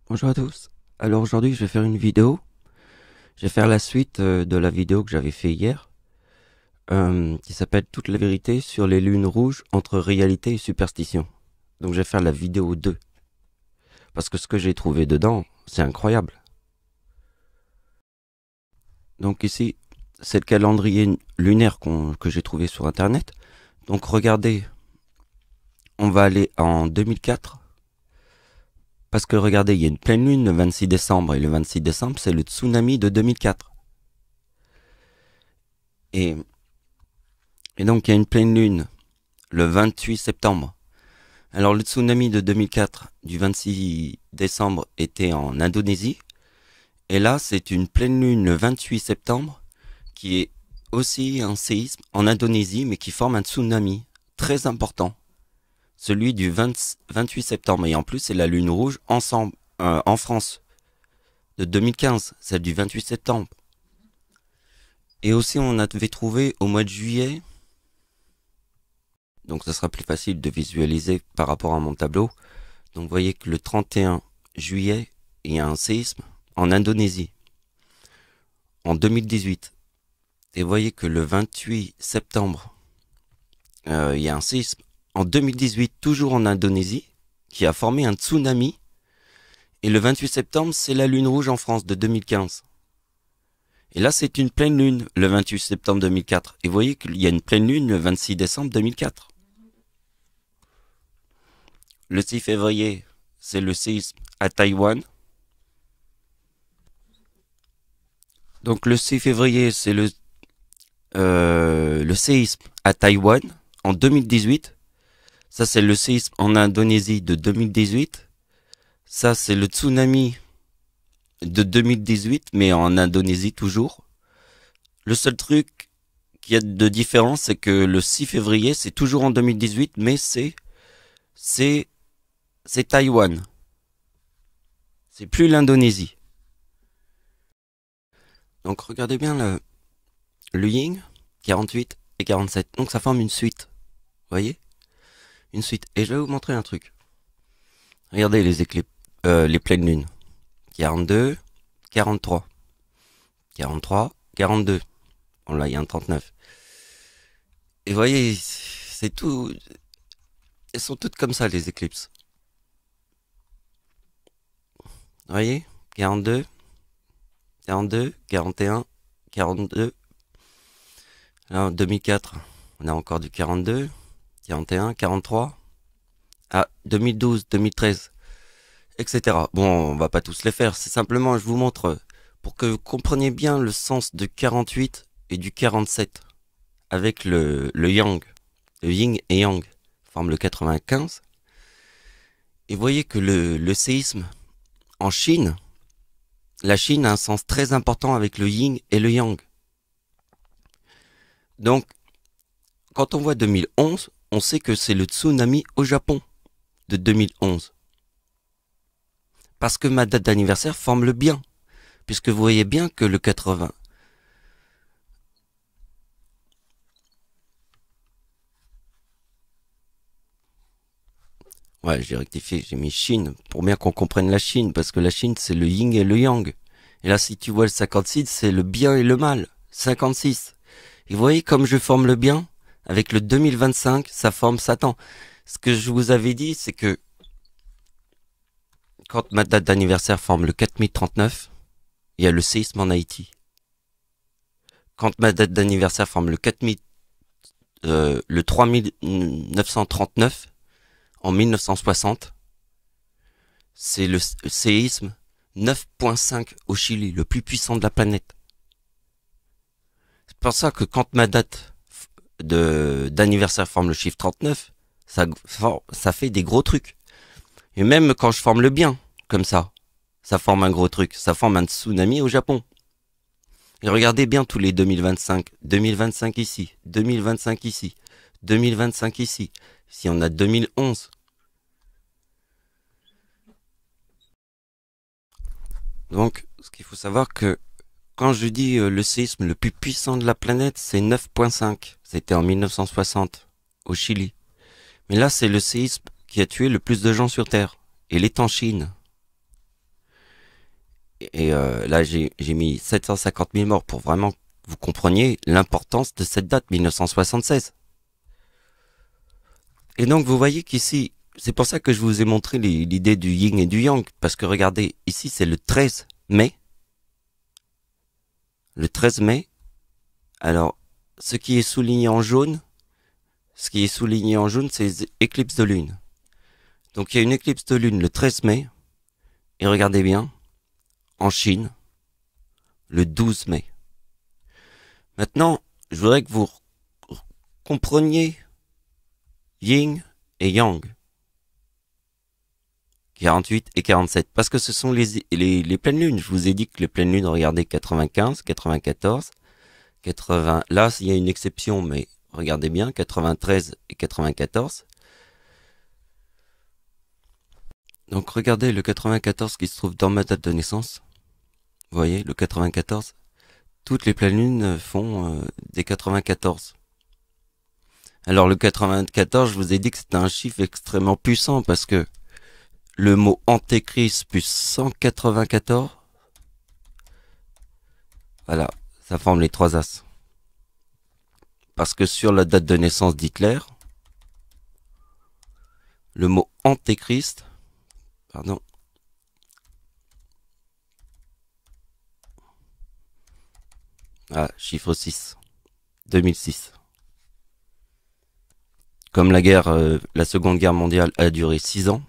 Bonjour à tous. Alors aujourd'hui, je vais faire une vidéo. Je vais faire la suite de la vidéo que j'avais fait hier, qui s'appelle Toute la vérité sur les lunes rouges entre réalité et superstition. Donc je vais faire la vidéo 2. Parce que ce que j'ai trouvé dedans, c'est incroyable. Donc ici, c'est le calendrier lunaire que j'ai trouvé sur internet. Donc regardez, on va aller en 2004. Parce que regardez, il y a une pleine lune le 26 décembre. Et le 26 décembre, c'est le tsunami de 2004. Et Et donc il y a une pleine lune le 28 septembre. Alors le tsunami de 2004 du 26 décembre était en Indonésie. Et là c'est une pleine lune le 28 septembre qui est aussi un séisme en Indonésie mais qui forme un tsunami très important. Celui du 28 septembre. Et en plus c'est la lune rouge ensemble en France de 2015, celle du 28 septembre. Et aussi on avait trouvé au mois de juillet. Donc ça sera plus facile de visualiser par rapport à mon tableau. Donc vous voyez que le 31 juillet, il y a un séisme en Indonésie, en 2018. Et vous voyez que le 28 septembre, il y a un séisme en 2018, toujours en Indonésie, qui a formé un tsunami. Et le 28 septembre, c'est la lune rouge en France de 2015. Et là, c'est une pleine lune, le 28 septembre 2004. Et vous voyez qu'il y a une pleine lune le 26 décembre 2004. Le 6 février, c'est le séisme à Taïwan. Donc le 6 février, c'est le séisme à Taïwan en 2018. Ça, c'est le séisme en Indonésie de 2018. Ça, c'est le tsunami de 2018, mais en Indonésie toujours. Le seul truc qu'il y a de différent, c'est que le 6 février, c'est toujours en 2018, mais c'est Taïwan. C'est plus l'Indonésie. Donc regardez bien le yin, 48 et 47. Donc ça forme une suite. Vous voyez? Une suite. Et je vais vous montrer un truc. Regardez les éclipses, les pleines lunes. 42, 43. 43, 42. Bon là, il y a un 39. Et vous voyez, c'est tout. Elles sont toutes comme ça, les éclipses. Vous voyez? 42, 42, 41, 42. Là, en 2004, on a encore du 42, 41, 43. Ah, 2012, 2013, etc. Bon, on va pas tous les faire. C'est simplement, je vous montre pour que vous compreniez bien le sens de 48 et du 47 avec le yang, le yin et yang forment le 95. Et vous voyez que le séisme en Chine, la Chine a un sens très important avec le yin et le yang. Donc, quand on voit 2011, on sait que c'est le tsunami au Japon de 2011. Parce que ma date d'anniversaire forme le bien. Puisque vous voyez bien que le 80... Ouais, j'ai rectifié, j'ai mis Chine, pour bien qu'on comprenne la Chine, parce que la Chine, c'est le yin et le yang. Et là, si tu vois le 56, c'est le bien et le mal. 56. Et vous voyez comme je forme le bien? Avec le 2025, ça forme Satan. Ce que je vous avais dit, c'est que quand ma date d'anniversaire forme le 4039, il y a le séisme en Haïti. Quand ma date d'anniversaire forme le 3939, en 1960, c'est le séisme 9.5 au Chili, le plus puissant de la planète. C'est pour ça que quand ma date d'anniversaire forme le chiffre 39, ça fait des gros trucs. Et même quand je forme le bien, comme ça forme un gros truc. Ça forme un tsunami au Japon. Et regardez bien tous les 2025. 2025 ici, 2025 ici, 2025 ici. Si on a 2011. Donc, ce qu'il faut savoir que quand je dis le séisme le plus puissant de la planète, c'est 9.5. C'était en 1960, au Chili. Mais là, c'est le séisme qui a tué le plus de gens sur Terre. Et il est en Chine. Et là, j'ai mis 750 000 morts pour vraiment que vous compreniez l'importance de cette date, 1976. Et donc, vous voyez qu'ici, c'est pour ça que je vous ai montré l'idée du yin et du yang. Parce que regardez, ici, c'est le 13 mai. Le 13 mai. Alors, ce qui est souligné en jaune, c'est les éclipses de lune. Donc, il y a une éclipse de lune le 13 mai. Et regardez bien, en Chine, le 12 mai. Maintenant, je voudrais que vous compreniez yin et yang. 48 et 47. Parce que ce sont les pleines lunes. Je vous ai dit que les pleines lunes, regardez, 95, 94, 80. Là, il y a une exception, mais regardez bien, 93 et 94. Donc, regardez le 94 qui se trouve dans ma date de naissance. Vous voyez, le 94. Toutes les pleines lunes font des 94. Alors, le 94, je vous ai dit que c'était un chiffre extrêmement puissant parce que le mot antéchrist plus 194, voilà, ça forme les trois as. Parce que sur la date de naissance d'Hitler, le mot antéchrist, pardon, ah, chiffre 6, 2006. Comme la seconde guerre mondiale a duré 6 ans,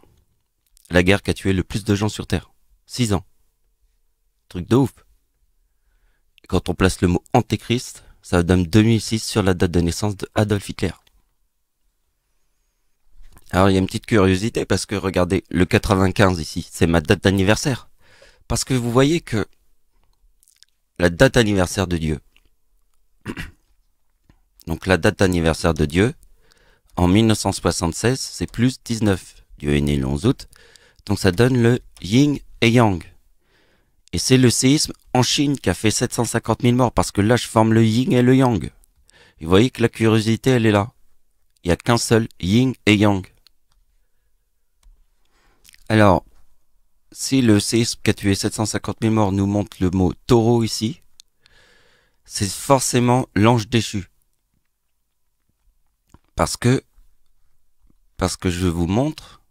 la guerre qui a tué le plus de gens sur Terre. 6 ans. Truc de ouf. Et quand on place le mot antéchrist, ça donne 2006 sur la date de naissance de Adolf Hitler. Alors il y a une petite curiosité parce que regardez, le 95 ici, c'est ma date d'anniversaire. Parce que vous voyez que la date d'anniversaire de Dieu, donc la date d'anniversaire de Dieu, en 1976, c'est plus 19. Dieu est né le 11 août, donc ça donne le yin et yang. Et c'est le séisme en Chine qui a fait 750 000 morts, parce que là je forme le yin et le yang. Et vous voyez que la curiosité elle est là. Il n'y a qu'un seul yin et yang. Alors, si le séisme qui a tué 750 000 morts nous montre le mot taureau ici, c'est forcément l'ange déchu. Parce que je vous montre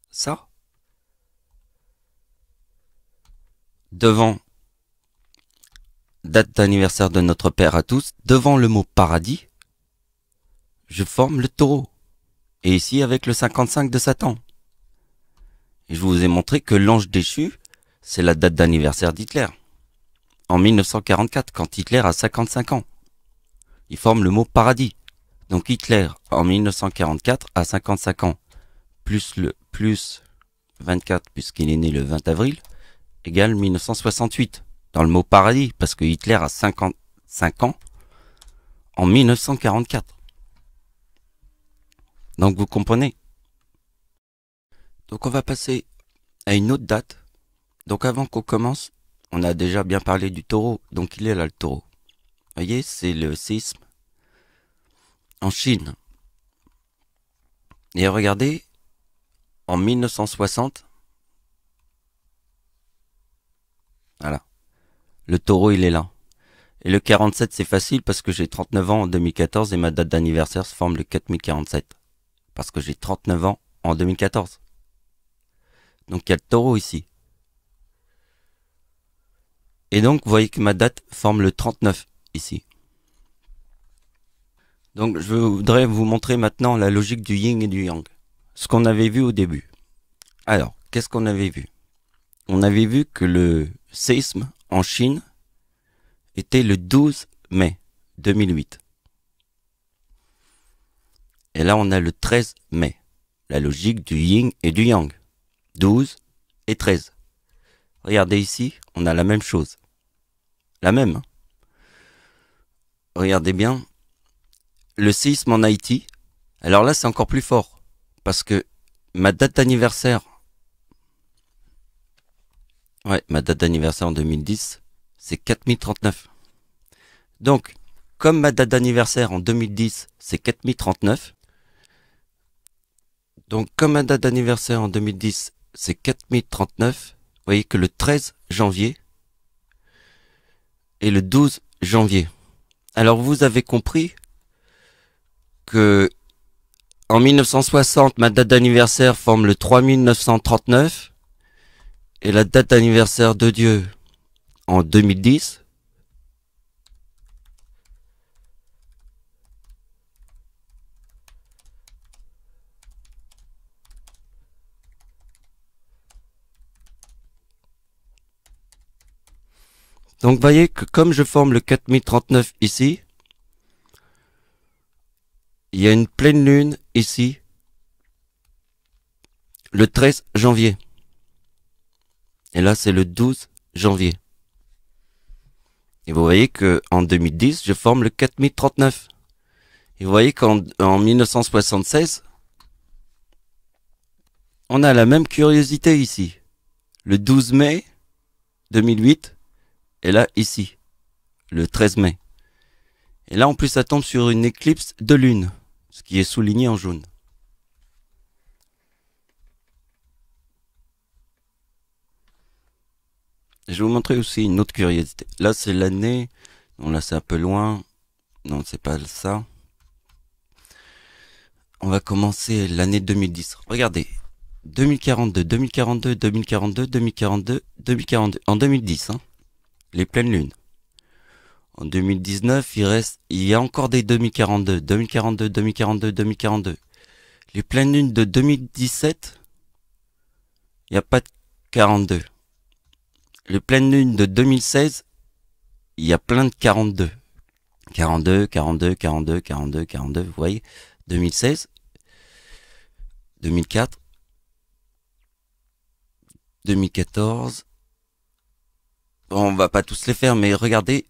ça. Devant date d'anniversaire de notre Père à tous, devant le mot paradis, je forme le taureau. Et ici avec le 55 de Satan. Et je vous ai montré que l'ange déchu, c'est la date d'anniversaire d'Hitler. En 1944, quand Hitler a 55 ans. Il forme le mot paradis. Donc Hitler, en 1944, a 55 ans. Plus 24, puisqu'il est né le 20 avril, égale 1968. Dans le mot paradis, parce que Hitler a 55 ans en 1944. Donc vous comprenez. Donc on va passer à une autre date. Donc avant qu'on commence, on a déjà bien parlé du taureau. Donc il est là le taureau. Vous voyez, c'est le séisme en Chine. Et regardez, en 1960, voilà, le taureau il est là. Et le 47 c'est facile parce que j'ai 39 ans en 2014 et ma date d'anniversaire se forme le 4047. Parce que j'ai 39 ans en 2014. Donc il y a le taureau ici. Et donc vous voyez que ma date forme le 39 ici. Donc je voudrais vous montrer maintenant la logique du yin et du yang. Ce qu'on avait vu au début. Alors, qu'est-ce qu'on avait vu? On avait vu que le séisme en Chine était le 12 mai 2008. Et là, on a le 13 mai. La logique du yin et du yang. 12 et 13. Regardez ici, on a la même chose. La même. Regardez bien. Le séisme en Haïti. Alors là, c'est encore plus fort. Parce que ma date d'anniversaire. Ouais, ma date d'anniversaire en 2010, c'est 4039. Donc, comme ma date d'anniversaire en 2010, c'est 4039. Donc, comme ma date d'anniversaire en 2010, c'est 4039. voyez que le 13 janvier et le 12 janvier. Alors vous avez compris que en 1960, ma date d'anniversaire forme le 3939 et la date d'anniversaire de Dieu en 2010. Donc vous voyez que comme je forme le 4039 ici, il y a une pleine lune ici, le 13 janvier. Et là c'est le 12 janvier. Et vous voyez que en 2010, je forme le 4039. Et vous voyez qu'en 1976, on a la même curiosité ici. Le 12 mai 2008, et là ici, le 13 mai. Et là en plus ça tombe sur une éclipse de lune, ce qui est souligné en jaune. Je vais vous montrer aussi une autre curiosité. Là c'est l'année, bon là c'est un peu loin, non c'est pas ça. On va commencer l'année 2010. Regardez, 2042, 2042, 2042, 2042, 2042, en 2010, hein, les pleines lunes. En 2019, il y a encore des 2042, 2042, 2042, 2042. Les pleines lunes de 2017, il n'y a pas de 42. Les pleines lunes de 2016, il y a plein de 42. 42, 42, 42, 42, 42, vous voyez. 2016, 2004, 2014. Bon, on va pas tous les faire, mais regardez.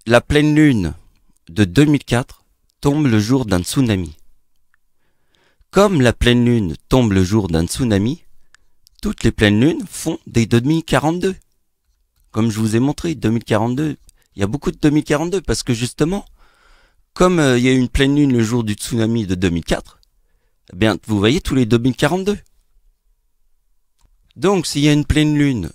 La pleine lune de 2004 tombe le jour d'un tsunami. Comme la pleine lune tombe le jour d'un tsunami, toutes les pleines lunes font des 2042. Comme je vous ai montré, 2042, il y a beaucoup de 2042 parce que justement, comme il y a eu une pleine lune le jour du tsunami de 2004, eh bien, vous voyez tous les 2042. Donc, s'il y a une pleine lune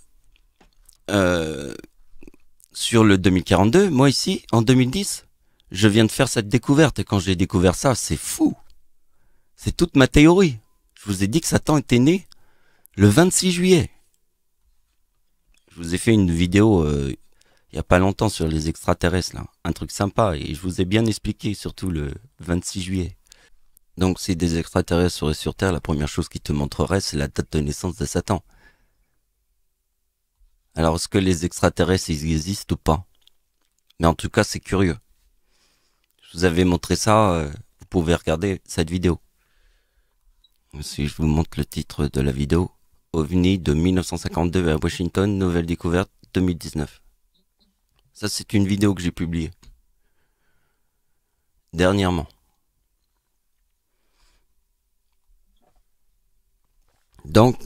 sur le 2042, moi ici, en 2010, je viens de faire cette découverte. Et quand j'ai découvert ça, c'est fou. C'est toute ma théorie. Je vous ai dit que Satan était né le 26 juillet. Je vous ai fait une vidéo il y a pas longtemps sur les extraterrestres, là. Un truc sympa. Et je vous ai bien expliqué, surtout le 26 juillet. Donc, si des extraterrestres seraient sur Terre, la première chose qu'ils te montreraient, c'est la date de naissance de Satan. Alors, est-ce que les extraterrestres, ils existent ou pas? Mais en tout cas, c'est curieux. Je vous avais montré ça, vous pouvez regarder cette vidéo. Si je vous montre le titre de la vidéo, OVNI de 1952 à Washington, nouvelle découverte 2019. Ça, c'est une vidéo que j'ai publiée dernièrement. Donc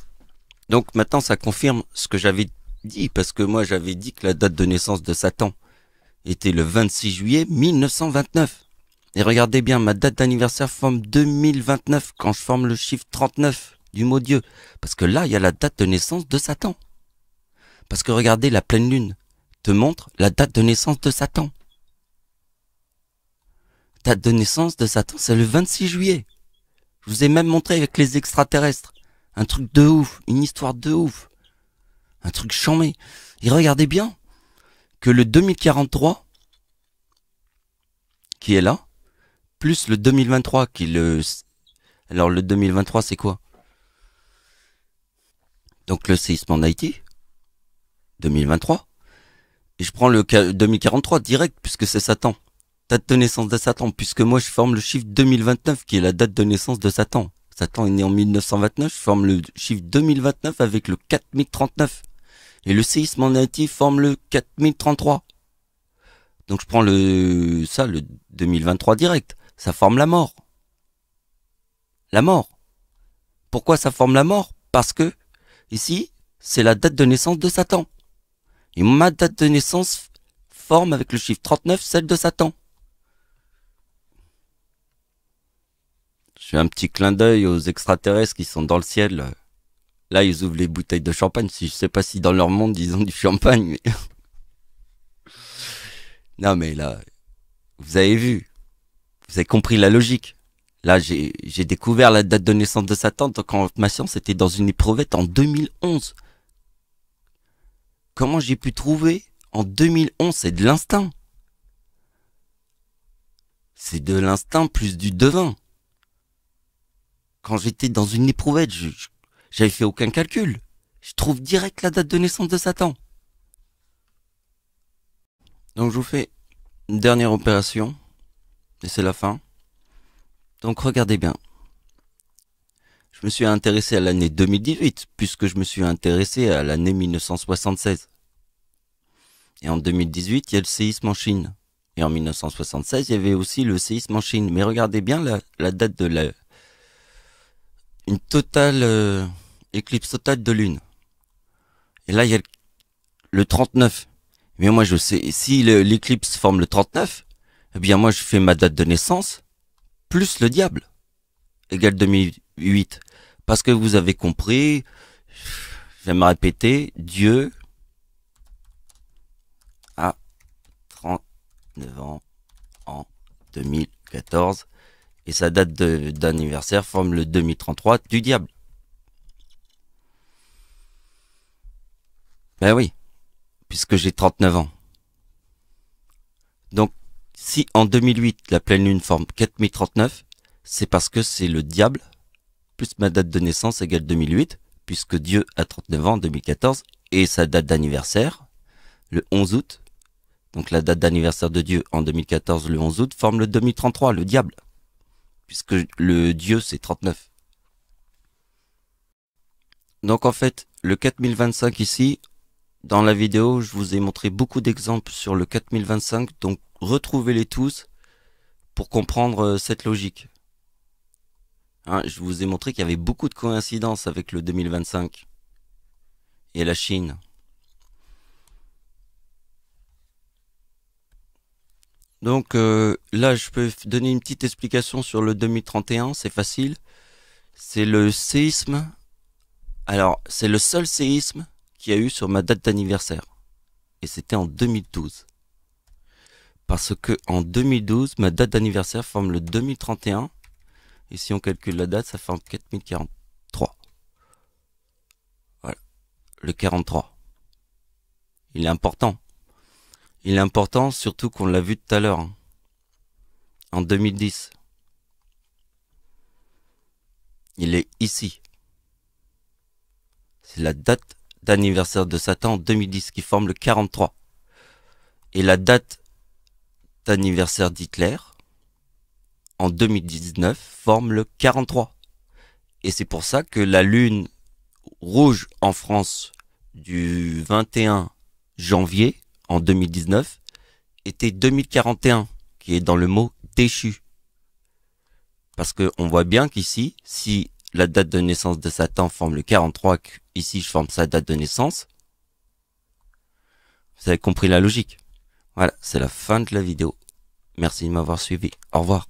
maintenant, ça confirme ce que j'avais dit, parce que moi, j'avais dit que la date de naissance de Satan était le 26 juillet 1929. Et regardez bien, ma date d'anniversaire forme 2029 quand je forme le chiffre 39 du mot Dieu. Parce que là, il y a la date de naissance de Satan. Parce que regardez, la pleine lune te montre la date de naissance de Satan. Date de naissance de Satan, c'est le 26 juillet. Je vous ai même montré avec les extraterrestres. Un truc de ouf, une histoire de ouf. Un truc chambé. Et regardez bien que le 2043, qui est là, plus le 2023 qui le... Alors le 2023 c'est quoi? Donc le séisme en Haïti, 2023. Et je prends le 2043 direct puisque c'est Satan. Date de naissance de Satan, puisque moi je forme le chiffre 2029 qui est la date de naissance de Satan. Satan est né en 1929, je forme le chiffre 2029 avec le 4039. Et le séisme en Haïti forme le 4033. Donc je prends le 2023 direct. Ça forme la mort. La mort. Pourquoi ça forme la mort? Parce que, ici, c'est la date de naissance de Satan. Et ma date de naissance forme avec le chiffre 39 celle de Satan. Je fais un petit clin d'œil aux extraterrestres qui sont dans le ciel. Là, ils ouvrent les bouteilles de champagne. Je sais pas si dans leur monde, ils ont du champagne. Mais... non, mais là, vous avez vu. Vous avez compris la logique. Là, j'ai découvert la date de naissance de sa tante quand ma science était dans une éprouvette en 2011. Comment j'ai pu trouver en 2011? C'est de l'instinct. C'est de l'instinct plus du devin. Quand j'étais dans une éprouvette, j'avais fait aucun calcul. Je trouve direct la date de naissance de Satan. Donc je vous fais une dernière opération. Et c'est la fin. Donc regardez bien. Je me suis intéressé à l'année 2018, puisque je me suis intéressé à l'année 1976. Et en 2018, il y a le séisme en Chine. Et en 1976, il y avait aussi le séisme en Chine. Mais regardez bien la date de une totale éclipse totale de lune. Et là, il y a le 39. Mais moi, je sais, si l'éclipse forme le 39, eh bien moi, je fais ma date de naissance plus le diable égale 2008. Parce que vous avez compris, je vais me répéter, Dieu a 39 ans en 2014 et sa date d'anniversaire forme le 2033 du diable. Ben oui, puisque j'ai 39 ans. Donc, si en 2008 la pleine lune forme 4039, c'est parce que c'est le diable plus ma date de naissance égale 2008, puisque Dieu a 39 ans en 2014 et sa date d'anniversaire, le 11 août, donc la date d'anniversaire de Dieu en 2014, le 11 août, forme le 2033, le diable, puisque le Dieu c'est 39. Donc en fait, le 4025 ici, dans la vidéo, je vous ai montré beaucoup d'exemples sur le 4025, donc retrouvez-les tous pour comprendre cette logique. Hein, je vous ai montré qu'il y avait beaucoup de coïncidences avec le 2025 et la Chine. Donc là, je peux donner une petite explication sur le 2031, c'est facile. C'est le séisme. Alors, c'est le seul séisme qu'il y a eu sur ma date d'anniversaire. Et c'était en 2012. Parce que en 2012, ma date d'anniversaire forme le 2031. Et si on calcule la date, ça forme 4043. Voilà. Le 43. Il est important. Il est important, surtout qu'on l'a vu tout à l'heure. Hein. En 2010. Il est ici. C'est la date d'anniversaire de Satan en 2010 qui forme le 43. Et la date d'anniversaire d'Hitler en 2019 forme le 43. Et c'est pour ça que la lune rouge en France du 21 janvier en 2019 était 2041, qui est dans le mot déchu. Parce que on voit bien qu'ici, si la date de naissance de Satan forme le 43, ici je forme sa date de naissance, vous avez compris la logique. Voilà, c'est la fin de la vidéo. Merci de m'avoir suivi. Au revoir.